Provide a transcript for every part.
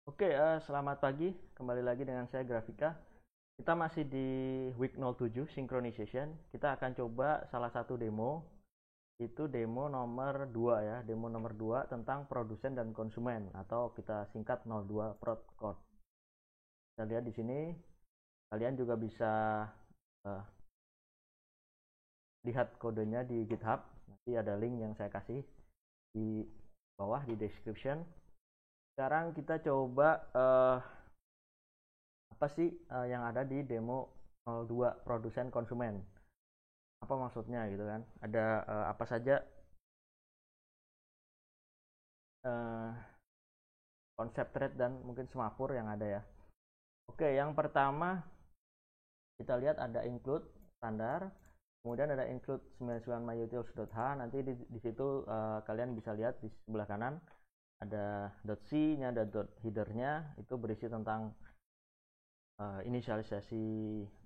Oke, selamat pagi. Kembali lagi dengan saya Grafika. Kita masih di week 07 synchronization. Kita akan coba salah satu demo. Itu demo nomor 2 ya. Demo nomor 2 tentang produsen dan konsumen atau kita singkat 02 prod code. Kita lihat di sini. Kalian juga bisa uh, lihat kodenya di GitHub. Nanti ada link yang saya kasih di bawah di description. Sekarang kita coba apa sih yang ada di demo 02 produsen konsumen. Apa maksudnya gitu kan? Ada apa saja uh, konsep thread dan mungkin semapur yang ada ya. Oke, yang pertama kita lihat ada include standar, kemudian ada include 99 myutils.h. Nanti di situ kalian bisa lihat di sebelah kanan ada .c-nya, ada .header-nya, itu berisi tentang inisialisasi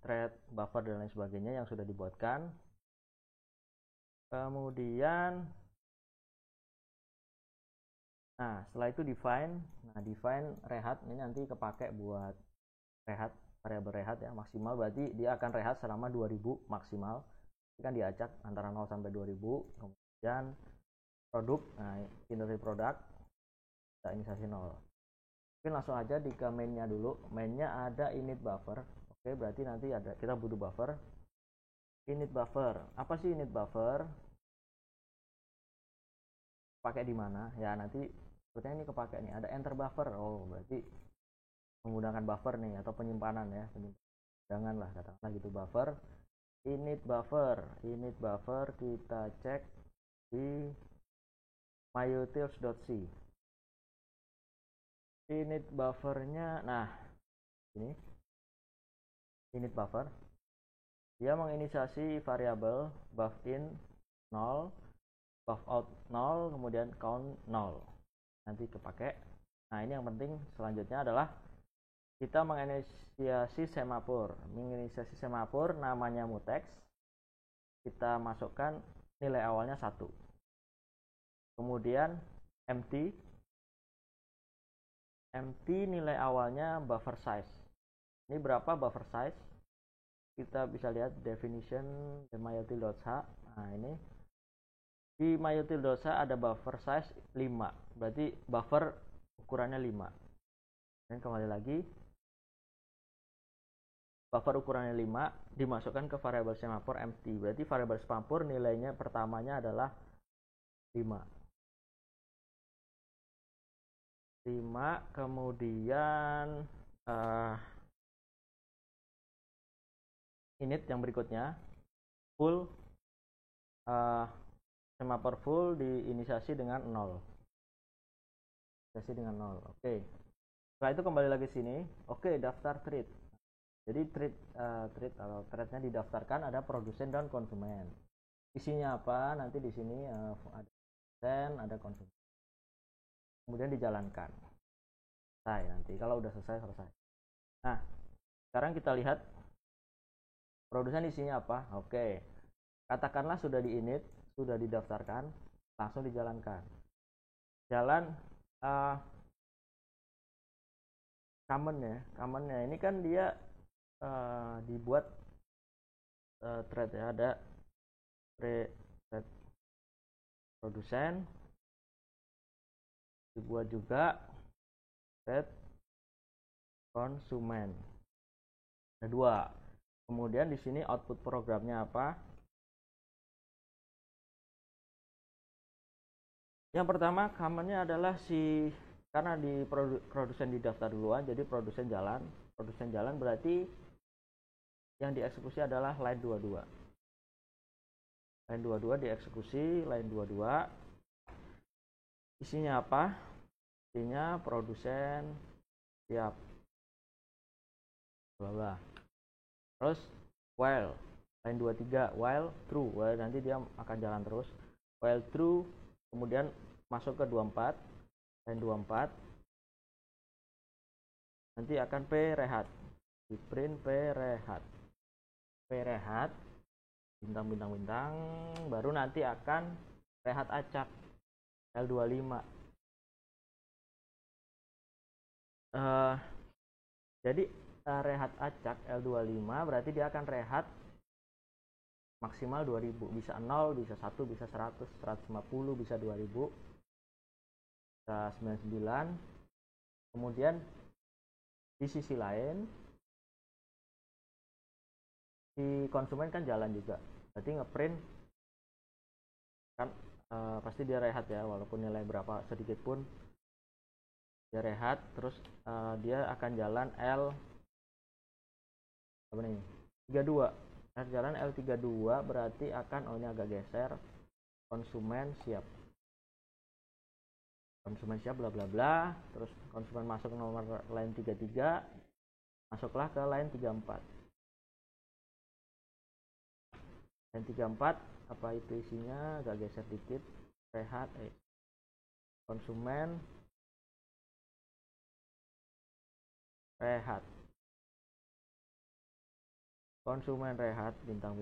thread, buffer dan lain sebagainya yang sudah dibuatkan. Kemudian setelah itu define. Define rehat ini nanti kepake buat rehat, variabel rehat ya, maksimal berarti dia akan rehat selama 2000 maksimal. Ini kan diacak antara 0 sampai 2000. Kemudian produk, inventory product kita inisiasi 0. Mungkin langsung aja di ke mainnya dulu. Mainnya ada init buffer. Oke, berarti nanti ada kita butuh buffer. Init buffer. Apa sih init buffer? Pakai di mana? Ya nanti sepertinya ini kepake nih. Ada enter buffer. Oh, berarti menggunakan buffer nih atau penyimpanan ya. Janganlah katakanlah gitu buffer. Init buffer kita cek di myutils.c. Init buffernya, ini init buffer. Dia menginisiasi variabel buffin 0, buffout 0, kemudian count 0. Nanti kepake. Nah, ini yang penting selanjutnya adalah kita menginisiasi semapur. Menginisiasi semapur namanya mutex. Kita masukkan nilai awalnya 1. Kemudian empty nilai awalnya buffer size. Ini berapa buffer size? Kita bisa lihat definition myutil.h. Nah, ini di myutil.h ada buffer size 5. Berarti buffer ukurannya 5. Dan kembali lagi, buffer ukurannya 5 dimasukkan ke variabel semapur empty. Berarti variabel semapur nilainya pertamanya adalah 5. Kemudian init yang berikutnya full, semapur full diinisiasi dengan 0. Oke. Setelah itu kembali lagi sini. Oke, daftar thread. Jadi thread atau threadnya didaftarkan ada produsen dan konsumen. Isinya apa? Nanti di sini ada produsen, ada konsumen. Kemudian dijalankan. Selesai nanti. Kalau udah selesai. Nah, sekarang kita lihat produsen isinya apa. Oke. Katakanlah sudah di init, sudah didaftarkan, langsung dijalankan. Jalan commonnya ini kan dia dibuat thread ya, ada thread produsen, dibuat juga thread konsumen. Ada 2. Kemudian di sini output programnya apa? Yang pertama commonnya adalah karena di produsen didaftar duluan, jadi produsen jalan berarti yang dieksekusi adalah line 22. Line 22 dieksekusi, line 22 isinya apa? Isinya produsen siap, bla bla. Terus while line 23, while true, nanti dia akan jalan terus. While true, kemudian masuk ke 24, line 24 nanti akan p rehat, di print p rehat, bintang, baru nanti akan rehat acak L25. uh, jadi rehat acak L25 berarti dia akan rehat maksimal 2000, bisa 0, bisa 1, bisa 100, 150, bisa 2000, bisa 99. Kemudian di sisi lain si konsumen kan jalan juga, berarti ngeprint kan pasti dia rehat ya, walaupun nilai berapa sedikit pun dia rehat. Terus dia akan jalan L apa nih 32, jalan L32 berarti akan, oh ini agak geser, konsumen siap bla bla bla. Terus konsumen masuk nomor line 33, masuklah ke line 34. Line 34 apa itu isinya, agak geser dikit, rehat konsumen rehat, bintang.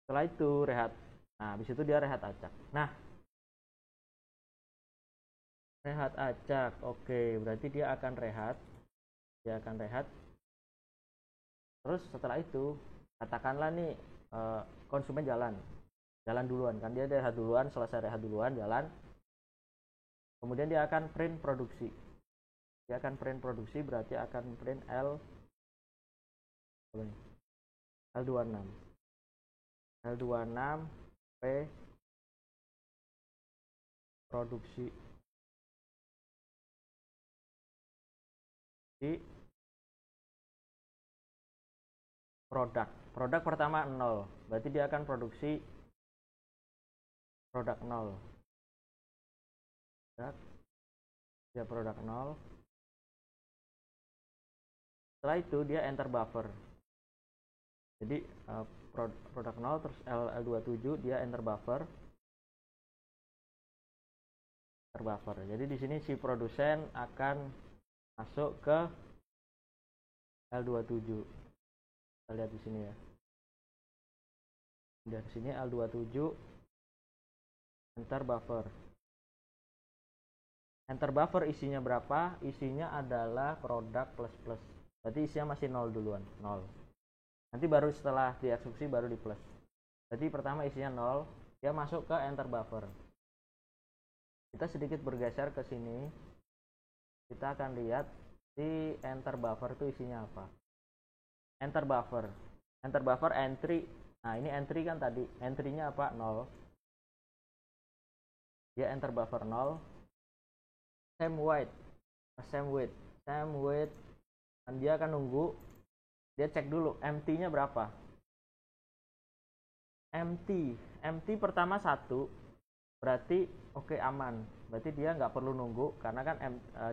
Setelah itu rehat, nah habis itu dia rehat acak. Nah rehat acak, oke, berarti dia akan rehat. Terus setelah itu katakanlah nih konsumen jalan duluan kan, dia rehat duluan, selesai rehat duluan jalan, kemudian dia akan print produksi. Berarti akan print L26 P produksi di produk pertama 0, berarti dia akan produksi produk 0. Produk 0. Setelah itu dia enter buffer. Jadi produk 0 terus L27 dia enter buffer. Jadi di sini si produsen akan masuk ke L27. Kita lihat di sini ya. Dari sini L27 enter buffer. Isinya berapa? Isinya adalah produk plus. Berarti isinya masih 0 duluan, 0. Nanti baru setelah dieksekusi baru di plus. Jadi pertama isinya 0, dia masuk ke enter buffer. Kita sedikit bergeser ke sini. Kita akan lihat di enter buffer itu isinya apa. Enter buffer entry. Nah, ini entry kan tadi. Entry-nya apa? 0. Dia enter buffer 0. Same weight. Dan dia akan nunggu. Dia cek dulu empty-nya berapa. Empty pertama 1. Berarti oke, aman. Berarti dia nggak perlu nunggu, karena kan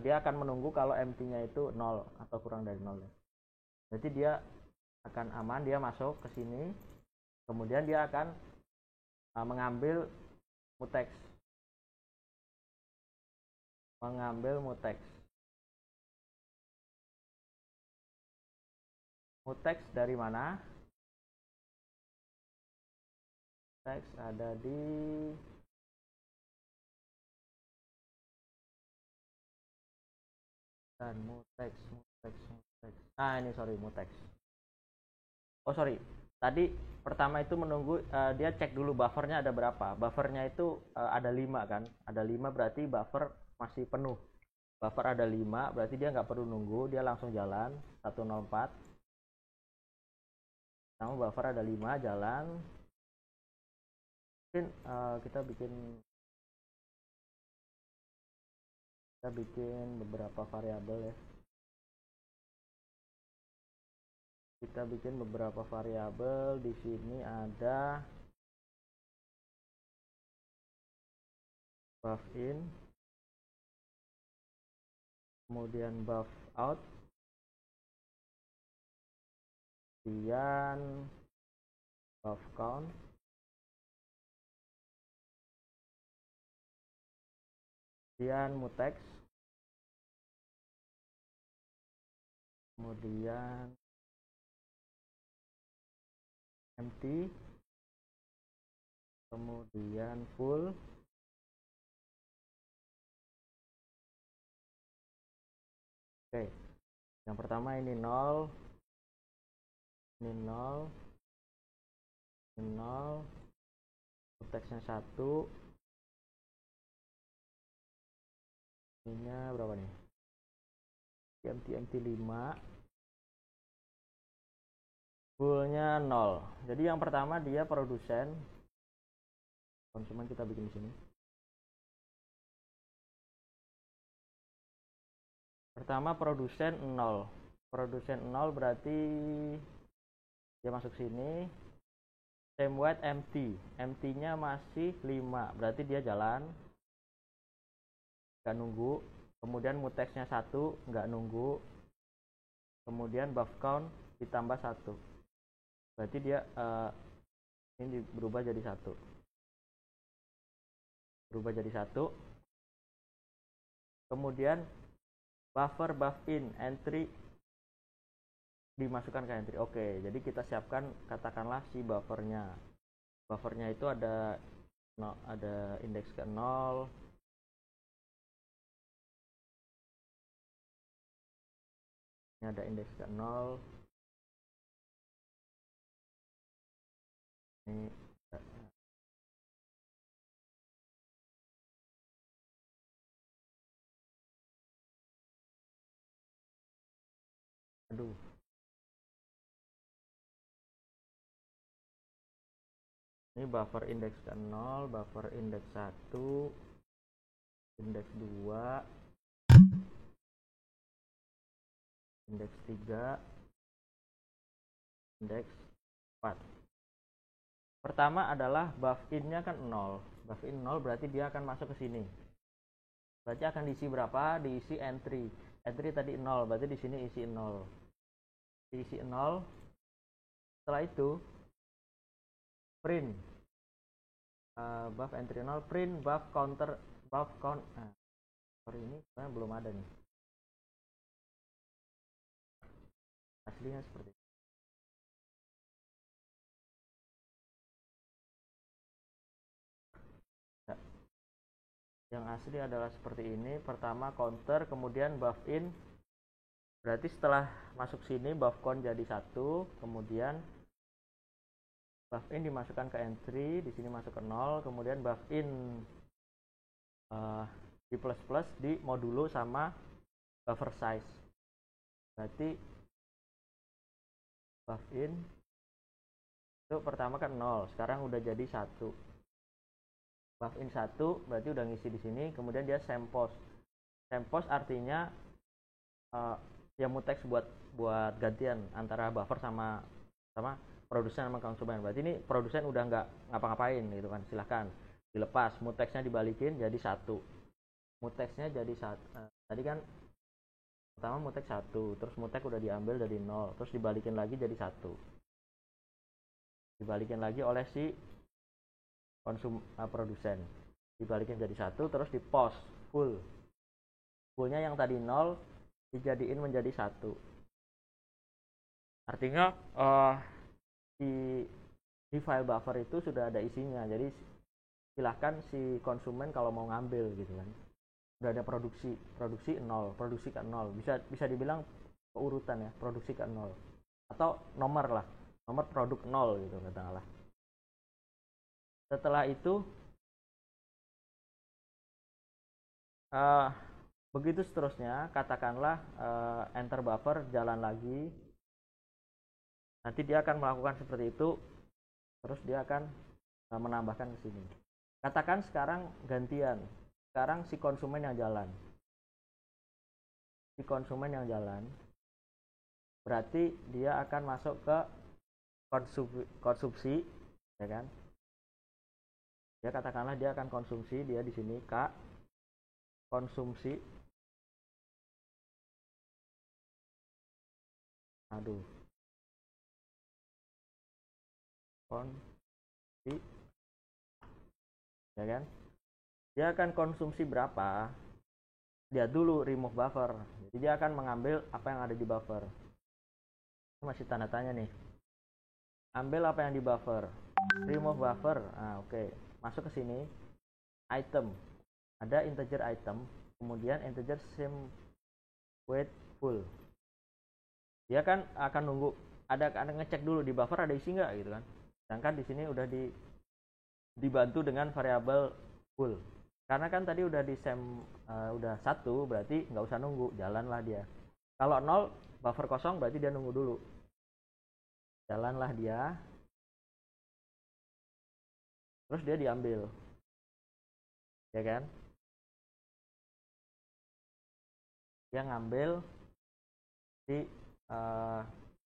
dia akan menunggu kalau empty-nya itu 0 atau kurang dari 0. Berarti dia akan aman, dia masuk ke sini. Kemudian dia akan mengambil mutex. Mutex dari mana? Mutex ada di mutex. Nah, ini mutex. Oh, sorry. Tadi pertama itu menunggu, dia cek dulu buffernya ada berapa. Buffernya itu ada 5 kan. Ada 5 berarti buffer masih penuh. Buffer ada 5 berarti dia nggak perlu nunggu, dia langsung jalan 104. Sama buffer ada 5, jalan. Mungkin kita bikin beberapa variabel ya. Kita bikin beberapa variabel. Di sini ada buff in, kemudian buff out, kemudian buff count, kemudian mutex, kemudian empty, kemudian full, Oke, yang pertama ini 0, ini 0, ini 0, teksnya 1, ininya berapa nih? MT 5, boolnya 0. Jadi yang pertama dia produsen, konsumen kita bikin di sini. Pertama produsen 0. Produsen 0 berarti dia masuk sini. Same white empty. Empty-nya masih 5. Berarti dia jalan. Nggak nunggu. Kemudian mutexnya 1, nggak nunggu. Kemudian buff count ditambah 1. Berarti dia ini berubah jadi 1. Berubah jadi 1. Kemudian buffer buff in entry dimasukkan ke entry. Oke, jadi kita siapkan katakanlah si buffernya. Buffernya itu ada indeks ke 0, ini ada indeks ke 0, ini aduh, ini buffer indeks ke 0, buffer indeks 1, indeks 2, indeks 3, indeks 4. Pertama adalah buff in-nya kan 0. Buff in 0 berarti dia akan masuk ke sini. Berarti akan diisi berapa? Diisi entry. Entry tadi 0, berarti di sini isi 0. Diisi 0. Setelah itu print buff entry 0, print buff counter buff count. Nah, sorry ini sebenarnya belum ada nih. Aslinya seperti ini. Yang asli adalah seperti ini. Pertama counter, kemudian buff in. Berarti setelah masuk sini buff count jadi 1, kemudian buff in dimasukkan ke entry, di sini masuk ke 0, kemudian buff in di plus plus di modulo sama buffer size. Berarti buff in itu pertama kan 0, sekarang udah jadi 1. Buff in 1 berarti udah ngisi di sini, kemudian dia sempos. Sempos artinya ya mutex buat gantian antara buffer sama produsen sama konsumen. Berarti ini produsen udah nggak ngapa-ngapain gitu kan, silahkan dilepas, mutexnya dibalikin jadi 1. Mutexnya jadi 1. Tadi kan pertama mutex 1, terus mutex udah diambil dari 0, terus dibalikin lagi jadi 1. Dibalikin lagi oleh si produsen. Dibalikin jadi 1, terus di post full. Fullnya yang tadi 0 dijadiin menjadi 1. Artinya di file buffer itu sudah ada isinya. Jadi silahkan si konsumen kalau mau ngambil gitu kan. Udah ada produksi 0, produksi ke 0. Bisa dibilang keurutan ya, produksi ke 0. Atau nomor lah, nomor produk 0 gitu katakanlah. Setelah itu begitu seterusnya, katakanlah enter buffer jalan lagi. Nanti dia akan melakukan seperti itu, terus dia akan menambahkan ke sini. Katakan sekarang gantian. Sekarang si konsumen yang jalan. Si konsumen yang jalan. Berarti dia akan masuk ke konsumsi, ya kan? Ya katakanlah dia akan konsumsi, dia di sini K konsumsi. Aduh. Konsumsi. Ya kan? Dia akan konsumsi berapa? Dia dulu remove buffer. Jadi dia akan mengambil apa yang ada di buffer. Ini masih tanda tanya nih. Ambil apa yang di buffer. Remove buffer. Nah, oke. Masuk ke sini. Item. Ada integer item. Kemudian integer same wait full. Dia kan akan nunggu, ada ngecek dulu di buffer ada isi nggak gitu kan. Sedangkan di sini udah dibantu dengan variabel full. Karena kan tadi udah udah 1, berarti nggak usah nunggu, jalanlah dia. Kalau 0, buffer kosong, berarti dia nunggu dulu. Jalanlah dia. Terus dia diambil. Ya kan? Dia ngambil di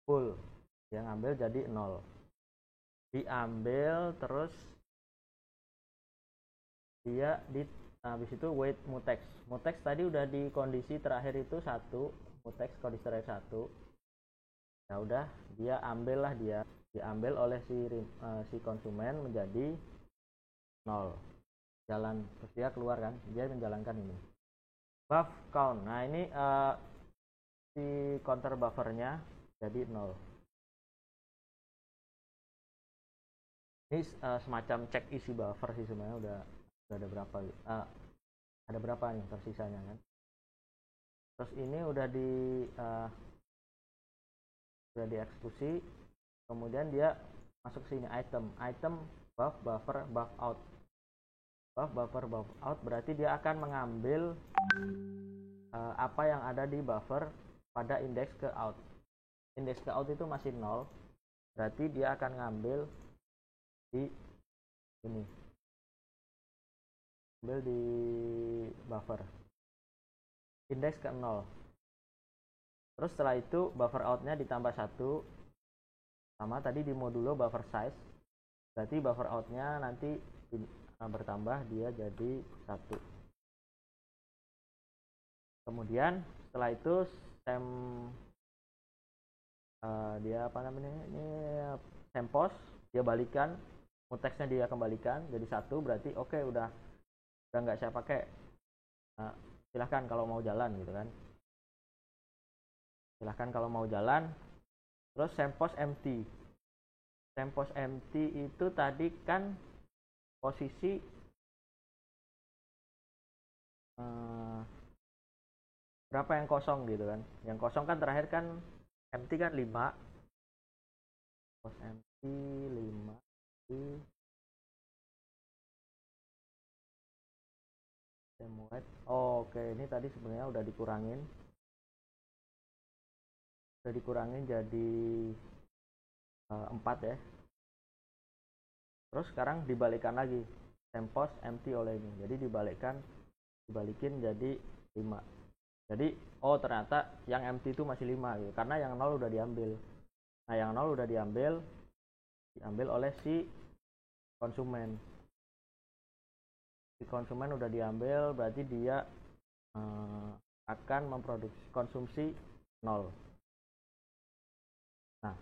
full. Dia ngambil jadi 0. Diambil terus dia habis itu wait mutex. Mutex tadi udah di kondisi terakhir itu 1, mutex kondisi terakhir 1. Ya udah, dia ambillah diambil oleh si konsumen menjadi 0. Jalan, terus dia keluar kan, dia menjalankan ini. Buff count. Nah, ini si counter buffernya jadi 0. Ini semacam cek isi buffer sih sebenarnya, udah ada berapa ada berapa nih tersisanya kan. Terus ini udah dieksekusi, kemudian dia masuk sini item buff buffer buff out. Buff buffer buff out berarti dia akan mengambil apa yang ada di buffer pada indeks ke out. Indeks ke out itu masih 0, berarti dia akan ngambil di ini, ambil di buffer indeks ke 0. Terus setelah itu buffer outnya ditambah 1, sama tadi di modulo buffer size, berarti buffer outnya nanti bertambah, dia jadi 1. Kemudian setelah itu dia apa namanya ini sempos, dia balikan mutexnya, dia kembalikan jadi 1, berarti oke, udah nggak saya pakai. Silahkan kalau mau jalan gitu kan, silahkan kalau mau jalan. Terus sempos empty. Sempos empty itu tadi kan posisi berapa yang kosong gitu kan. Yang kosong kan terakhir kan empty kan 5. Sempos empty 5. Oke, ini tadi sebenarnya udah dikurangin jadi 4 ya. Terus sekarang dibalikan lagi sempos empty oleh ini, jadi dibalikin jadi 5. Jadi ternyata yang empty itu masih 5 gitu, karena yang 0 udah diambil. Nah, yang 0 udah diambil oleh si konsumen. Si konsumen udah diambil, berarti dia akan memproduksi konsumsi 0. Nah,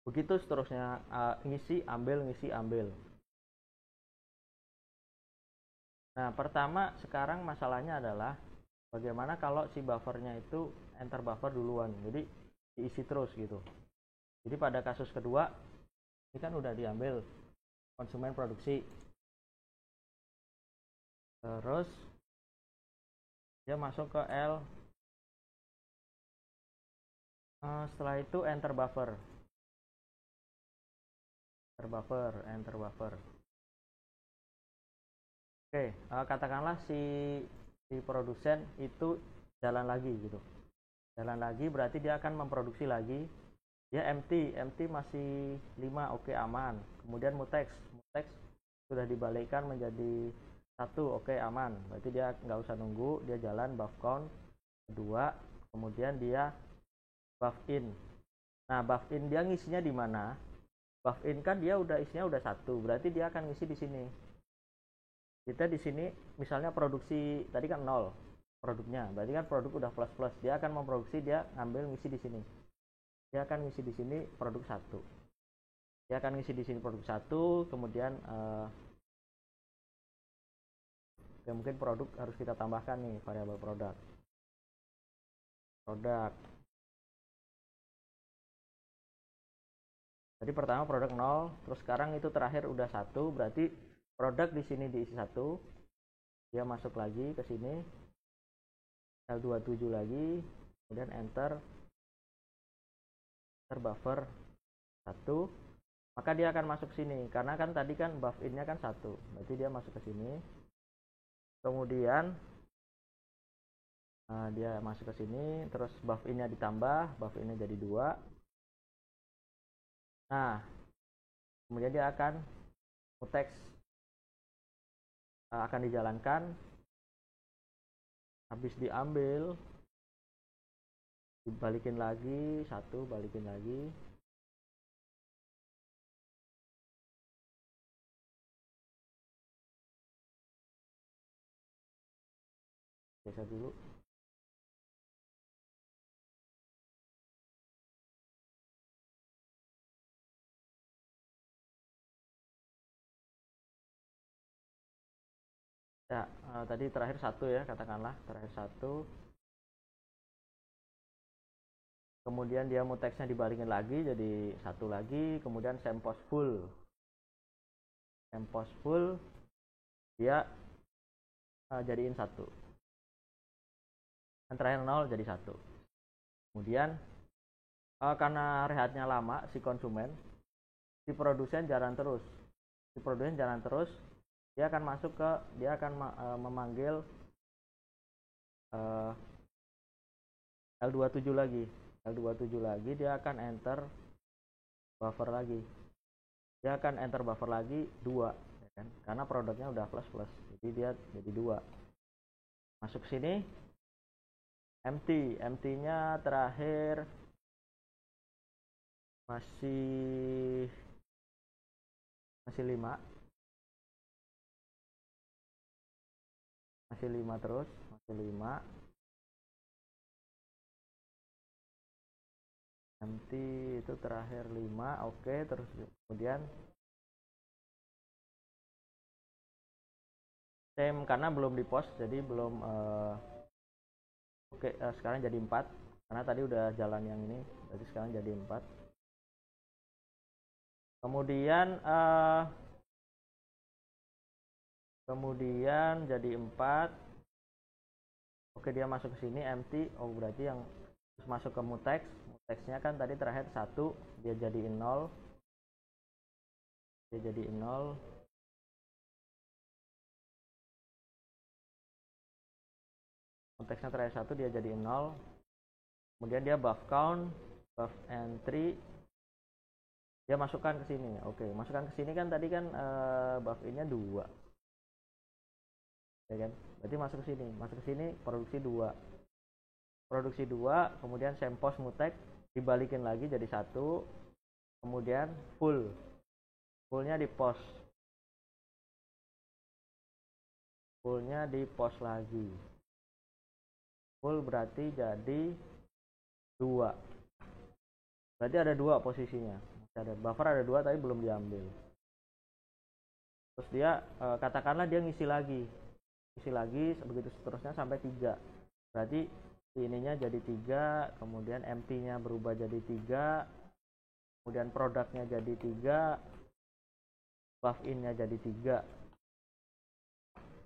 begitu seterusnya, ngisi ambil. Nah, pertama sekarang masalahnya adalah bagaimana kalau si buffernya itu enter buffer duluan, jadi diisi terus gitu. Jadi pada kasus kedua ini kan udah diambil konsumen produksi, terus dia masuk ke L, setelah itu enter buffer. Oke, katakanlah si produsen itu jalan lagi gitu. Jalan lagi berarti dia akan memproduksi lagi. Dia empty masih 5, oke, aman. Kemudian mutex sudah dibalikkan menjadi 1, oke, aman. Berarti dia nggak usah nunggu, dia jalan buff count 2, kemudian dia buff in. Nah, buff in dia ngisinya di mana? Buff in kan dia isinya udah 1, berarti dia akan ngisi di sini. Kita di sini misalnya produksi tadi kan 0 produknya, berarti kan produk udah plus, dia akan memproduksi, dia ngambil ngisi di sini. Dia akan ngisi di sini produk 1. Dia akan ngisi di sini produk 1, kemudian ya mungkin produk harus kita tambahkan nih, variabel produk. Jadi pertama produk 0, terus sekarang itu terakhir udah 1, berarti produk di sini diisi 1. Dia masuk lagi ke sini, L27 lagi, kemudian enter buffer 1, maka dia akan masuk sini karena kan tadi kan buff in-nya kan 1, berarti dia masuk ke sini. Kemudian dia masuk ke sini, terus buff in-nya ditambah, buff in-nya jadi 2. Nah, kemudian dia akan mutex, akan dijalankan, habis diambil, dibalikin lagi, 1, balikin lagi. Geser dulu. Ya, tadi terakhir 1 ya, katakanlah terakhir 1. Kemudian dia mutexnya dibalikin lagi jadi 1 lagi, kemudian sempos full. Sempos full dia jadiin 1. Dan terakhir 0 jadi 1. Kemudian karena rehatnya lama si konsumen, si produsen jalan terus. Si produsen jalan terus, dia akan masuk ke, dia akan memanggil L27 lagi. L27 lagi, dia akan enter buffer lagi. Dia akan enter buffer lagi 2, ya kan? Karena produknya udah plus, jadi dia jadi 2. Masuk sini, empty-nya terakhir masih 5. Masih 5 terus, masih 5. Empty itu terakhir 5, oke, terus kemudian same karena belum di post, jadi belum oke, sekarang jadi 4 karena tadi udah jalan yang ini, jadi sekarang jadi 4. Kemudian jadi 4. Oke, dia masuk ke sini empty. Oh, berarti yang masuk ke mutex. Mutexnya kan tadi terakhir 1, dia jadiin 0. Dia jadiin 0. Mutexnya terakhir 1, dia jadiin 0. Kemudian dia buff count, buff entry. Dia masukkan ke sini. Oke, masukkan ke sini kan tadi kan buff in-nya 2. Ya kan? Berarti masuk ke sini produksi 2. Produksi 2, kemudian sempos mutex dibalikin lagi jadi 1. Kemudian fullnya di post. Fullnya di post lagi. Full berarti jadi 2. Berarti ada 2 posisinya. Ada buffer ada 2 tapi belum diambil. Terus dia katakanlah dia ngisi lagi, begitu seterusnya sampai 3. Berarti ininya jadi 3, kemudian empty-nya berubah jadi 3, kemudian produknya jadi 3, buff in-nya jadi 3,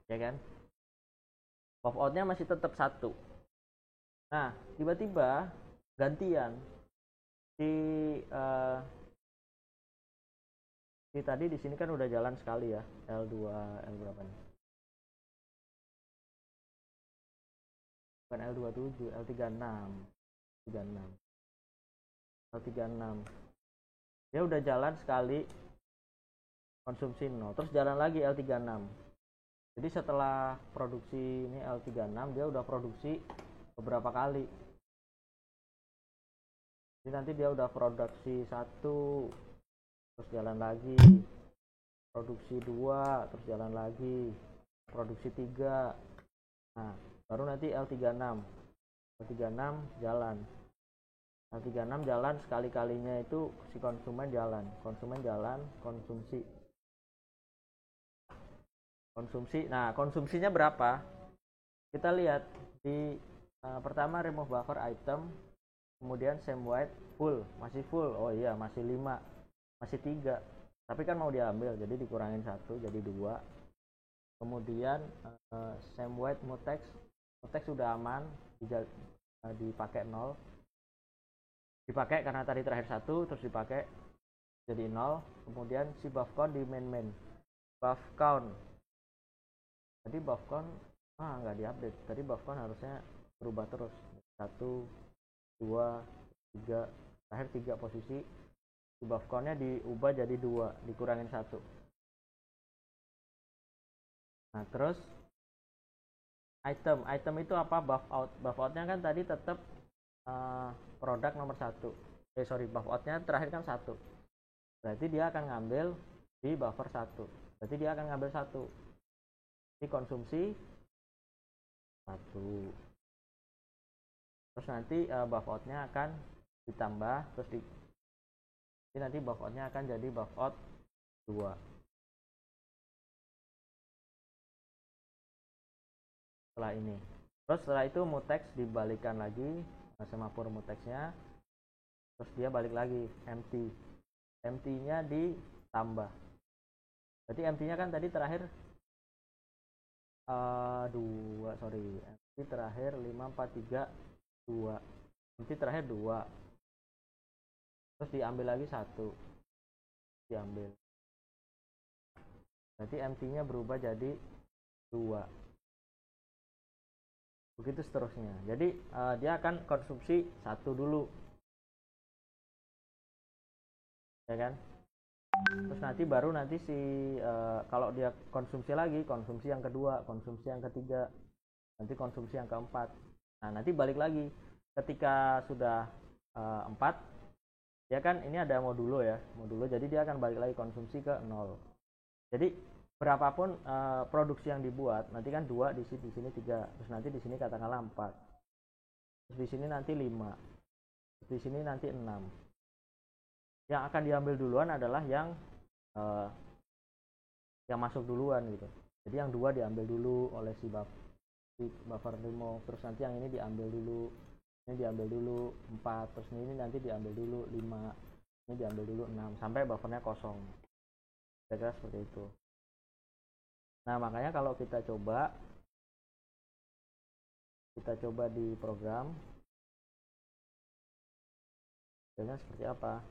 ya kan? Buff out-nya masih tetap 1. Nah, tiba-tiba gantian tadi di sini kan udah jalan sekali ya, L berapa nih? Bukan L27, L36. Dia udah jalan sekali konsumsi 0, terus jalan lagi L36. Jadi setelah produksi ini L36, dia udah produksi beberapa kali. Jadi nanti dia udah produksi 1, terus jalan lagi, produksi 2, terus jalan lagi, produksi 3. Nah, baru nanti L36 jalan. L36 jalan sekali-kalinya itu si konsumen jalan, konsumsi. Nah, konsumsinya berapa? Kita lihat di pertama remove buffer item, kemudian same white full, masih full. Oh iya, masih 5, masih 3. Tapi kan mau diambil, jadi dikurangin 1 jadi 2. Kemudian same white mutex sudah aman, dipakai 0, dipakai karena tadi terakhir 1, terus dipakai jadi 0. Kemudian si buff count di main buff count, tadi buff count nggak diupdate, tadi buff count harusnya berubah terus 1, 2, 3, terakhir 3 posisi. Si buff countnya diubah jadi 2, dikurangin 1. Nah terus item itu apa? Buff outnya kan tadi tetap produk nomor 1. Buff outnya terakhir kan 1, berarti dia akan ngambil di buffer 1, berarti dia akan ngambil 1 di konsumsi 1. Terus nanti buff outnya akan ditambah, terus nanti buff outnya akan jadi buff out 2. Setelah ini, terus setelah itu mutex dibalikan lagi, semafor mutexnya, terus dia balik lagi empty nya ditambah, berarti empty nya kan tadi terakhir 2, empty terakhir 5, 4, 3, 2, empty terakhir 2, terus diambil lagi 1, diambil, berarti empty nya berubah jadi 2. Begitu seterusnya. Jadi dia akan konsumsi 1 dulu, ya kan? Terus nanti baru nanti kalau dia konsumsi lagi, konsumsi yang kedua, konsumsi yang ketiga, nanti konsumsi yang keempat. Nah nanti balik lagi ketika sudah 4, ya kan ini ada modulo ya, jadi dia akan balik lagi konsumsi ke 0. Jadi berapapun produksi yang dibuat, nanti kan 2 di sini 3, terus nanti di sini katakanlah 4, terus di sini nanti 5, terus di sini nanti 6. Yang akan diambil duluan adalah yang masuk duluan gitu. Jadi yang 2 diambil dulu oleh si buffer remove, terus nanti yang ini diambil dulu, ini diambil dulu 4, terus ini nanti diambil dulu 5, ini diambil dulu 6, sampai buffernya kosong. Kira-kira seperti itu. Nah makanya kalau kita coba di program, hasilnya seperti apa?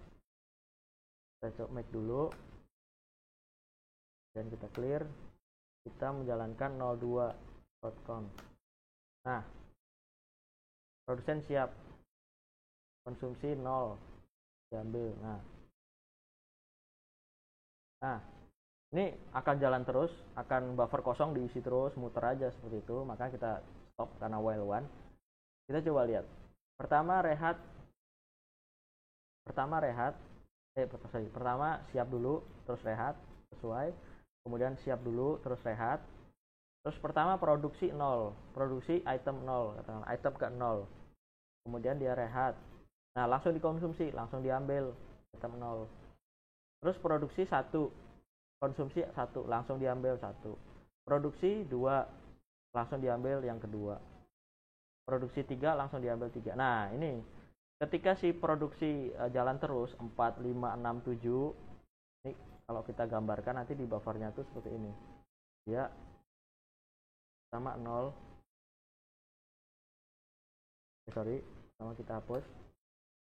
Kita coba make dulu, dan kita clear, kita menjalankan 02.count. Nah produsen siap, konsumsi 0 diambil. Nah ini akan jalan terus, akan buffer kosong diisi terus, muter aja seperti itu. Maka kita stop karena while one. Kita coba lihat. Pertama siap dulu, terus rehat, sesuai. Kemudian siap dulu, terus rehat. Terus pertama produksi 0, produksi item 0, katakan item ke 0. Kemudian dia rehat. Nah langsung dikonsumsi, langsung diambil item 0. Terus produksi 1. Konsumsi 1, langsung diambil 1. Produksi 2, langsung diambil yang kedua. Produksi 3, langsung diambil 3. Nah ini ketika si produksi jalan terus 4, 5, 6, 7, ini kalau kita gambarkan nanti di buffernya tuh seperti ini. Dia sama 0. Pertama kita hapus.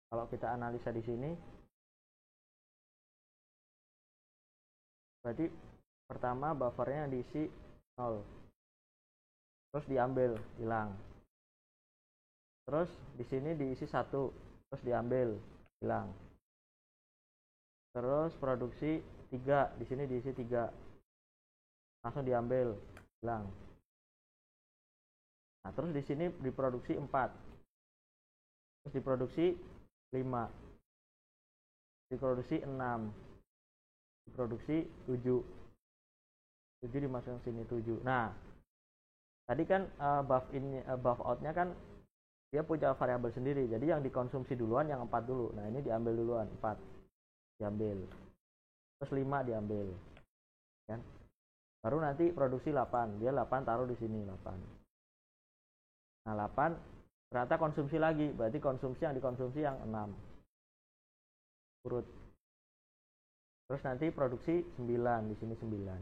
Kalau kita analisa di sini, berarti pertama buffernya diisi 0, terus diambil, hilang. Terus di sini diisi 1, terus diambil, hilang. Terus produksi 3, di sini diisi 3, langsung diambil, hilang. Nah terus di sini diproduksi 4, terus diproduksi 5, diproduksi 6, diproduksi 7 dimasukkan sini 7. Nah tadi kan buff outnya kan dia punya variabel sendiri, jadi yang dikonsumsi duluan yang 4 dulu. Nah ini diambil duluan, 4 diambil, terus 5 diambil kan, baru nanti produksi 8, dia 8 taruh di sini 8. Nah 8 ternyata konsumsi lagi, berarti konsumsi yang dikonsumsi yang 6 urut. Terus nanti produksi 9, di sini 9.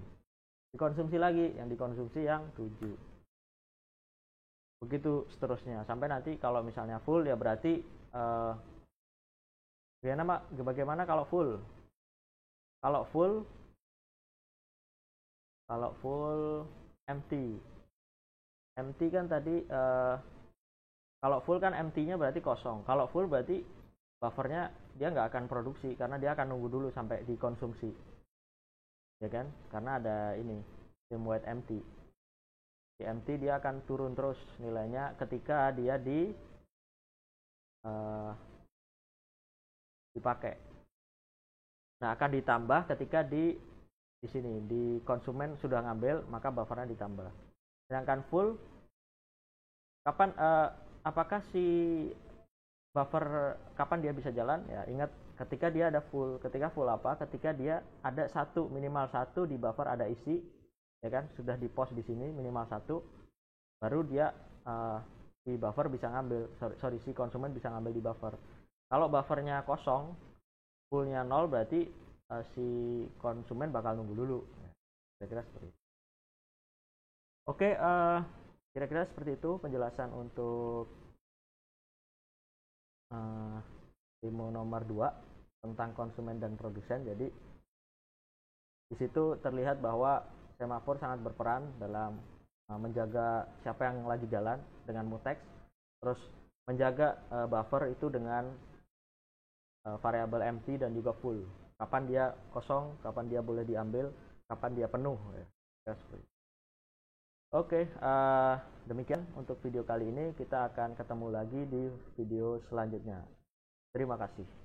Dikonsumsi lagi, yang dikonsumsi yang 7. begitu seterusnya sampai nanti kalau misalnya full ya berarti bagaimana kalau full kalau full empty kan tadi kalau full kan empty-nya berarti kosong, kalau full berarti buffernya dia nggak akan produksi karena dia akan nunggu dulu sampai dikonsumsi, ya kan, karena ada ini dim void empty. Di empty dia akan turun terus nilainya ketika dia dipakai. Nah, akan ditambah ketika di sini di konsumen sudah ngambil, maka buffernya ditambah. Sedangkan full kapan apakah si buffer kapan dia bisa jalan? Ya, ingat ketika dia ada full. Ketika full apa? Ketika dia ada minimal satu di buffer ada isi, ya kan? Sudah di post di sini minimal satu, baru dia si buffer bisa ngambil, si konsumen bisa ngambil di buffer. Kalau buffernya kosong, fullnya 0, berarti si konsumen bakal nunggu dulu. Kira-kira seperti itu. Oke, kira-kira seperti itu penjelasan untuk demo nomor 2 tentang konsumen dan produsen. Jadi di situ terlihat bahwa semafor sangat berperan dalam menjaga siapa yang lagi jalan dengan mutex, terus menjaga buffer itu dengan variabel empty dan juga full. Kapan dia kosong, kapan dia boleh diambil, kapan dia penuh. Ya. Oke, demikian untuk video kali ini. Kita akan ketemu lagi di video selanjutnya. Terima kasih.